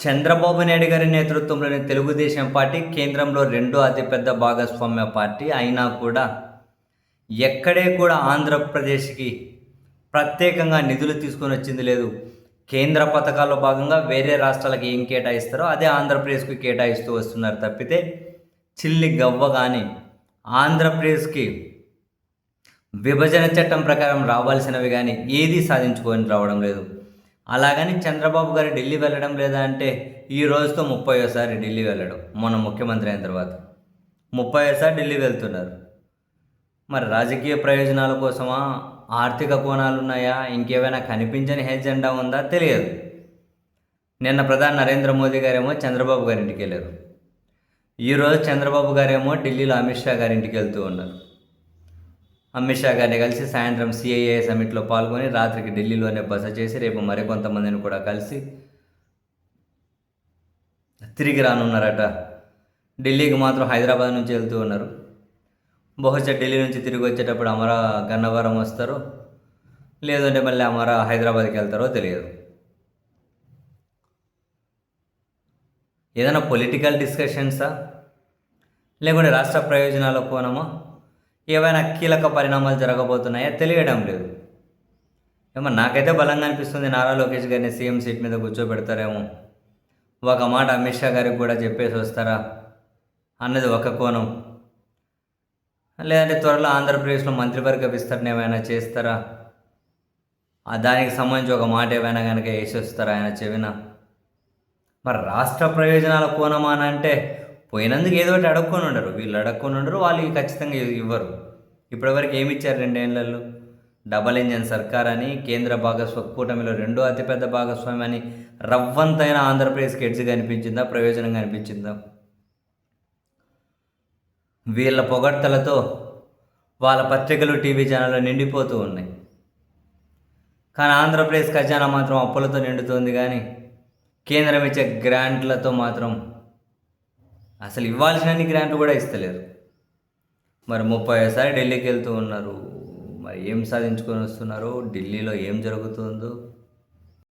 చంద్రబాబు నాయుడు గారి నేతృత్వంలోని తెలుగుదేశం పార్టీ కేంద్రంలో రెండో అతిపెద్ద భాగస్వామ్య పార్టీ అయినా కూడా ఎక్కడే కూడా ఆంధ్రప్రదేశ్కి ప్రత్యేకంగా నిధులు తీసుకొని వచ్చింది లేదు. కేంద్ర పథకాల్లో భాగంగా వేరే రాష్ట్రాలకి ఏం కేటాయిస్తారో అదే ఆంధ్రప్రదేశ్కి కేటాయిస్తూ వస్తున్నారు తప్పితే చిల్లి గవ్వ కానీ ఆంధ్రప్రదేశ్కి విభజన చట్టం ప్రకారం రావాల్సినవి కానీ ఏది సాధించుకొని రావడం లేదు. అలాగని చంద్రబాబు గారు ఢిల్లీ వెళ్ళడం లేదా అంటే ఈ రోజుతో 30వ ఢిల్లీ వెళ్ళడం. మొన్న ముఖ్యమంత్రి అయిన తర్వాత 30వ ఢిల్లీ వెళ్తున్నారు. మరి రాజకీయ ప్రయోజనాల కోసమా, ఆర్థిక కోణాలు ఉన్నాయా, ఇంకేమైనా కనిపించని ఎజెండా ఉందా తెలియదు. నిన్న ప్రధాని నరేంద్ర మోదీ గారేమో చంద్రబాబు గారి ఇంటికి వెళ్ళారు. ఈరోజు చంద్రబాబు గారేమో ఢిల్లీలో అమిత్ షా గారి ఇంటికి వెళ్తూ ఉన్నారు. అమిత్ షా గారిని కలిసి సాయంత్రం సిఐఏ సమిట్లో పాల్గొని రాత్రికి ఢిల్లీలోనే బస చేసి రేపు మరికొంతమందిని కూడా కలిసి తిరిగి రానున్నారట. ఢిల్లీకి మాత్రం హైదరాబాద్ నుంచి వెళ్తూ ఉన్నారు. బహుశా ఢిల్లీ నుంచి తిరిగి వచ్చేటప్పుడు గన్నవరం వస్తారో లేదంటే మళ్ళీ హైదరాబాద్కి వెళ్తారో తెలియదు. ఏదైనా పొలిటికల్ డిస్కషన్సా లేకుంటే రాష్ట్ర ప్రయోజనాల కోణమా, ఏవైనా కీలక పరిణామాలు జరగబోతున్నాయా తెలియడం లేదు. ఏమో నాకైతే బలంగా అనిపిస్తుంది నారా లోకేష్ గారిని సీఎం సీట్ మీద కూర్చోబెడతారేమో, ఒక మాట అమిత్ షా గారికి కూడా చెప్పేసి వస్తారా అన్నది ఒక కోణం. లేదంటే త్వరలో ఆంధ్రప్రదేశ్లో మంత్రివర్గ విస్తరణ ఏమైనా చేస్తారా, దానికి సంబంధించి ఒక మాట ఏమైనా కనుక వేసి వస్తారా ఆయన చెవిన. మరి రాష్ట్ర ప్రయోజనాల కోణమా అని అంటే పోయినందుకు ఏదో ఒకటి అడుక్కొని ఉండరు, వీళ్ళు అడుక్కొని ఉండరు, వాళ్ళు ఖచ్చితంగా ఇవ్వరు. ఇప్పటివరకు ఏమి ఇచ్చారు 2 ఏళ్లలో? డబల్ ఇంజన్ సర్కార్ అని, కేంద్ర కూటమిలో రెండో అతిపెద్ద భాగస్వామి అని రవ్వంతైన ఆంధ్రప్రదేశ్కి ఎడ్జ్ కనిపించిందా, ప్రయోజనం కనిపించిందా? వీళ్ళ పొగడ్తలతో వాళ్ళ పత్రికలు, టీవీ ఛానళ్ళు నిండిపోతూ ఉన్నాయి. కానీ ఆంధ్రప్రదేశ్ ఖజానా మాత్రం అప్పులతో నిండుతుంది. కానీ కేంద్రం ఇచ్చే గ్రాంట్లతో మాత్రం అసలు ఇవ్వాల్సిన గ్రాంట్లు కూడా ఇస్తలేరు. మరి 30వ ఢిల్లీకి వెళ్తూ ఉన్నారు. మరి ఏం సాధించుకొని వస్తున్నారు, ఢిల్లీలో ఏం జరుగుతుందో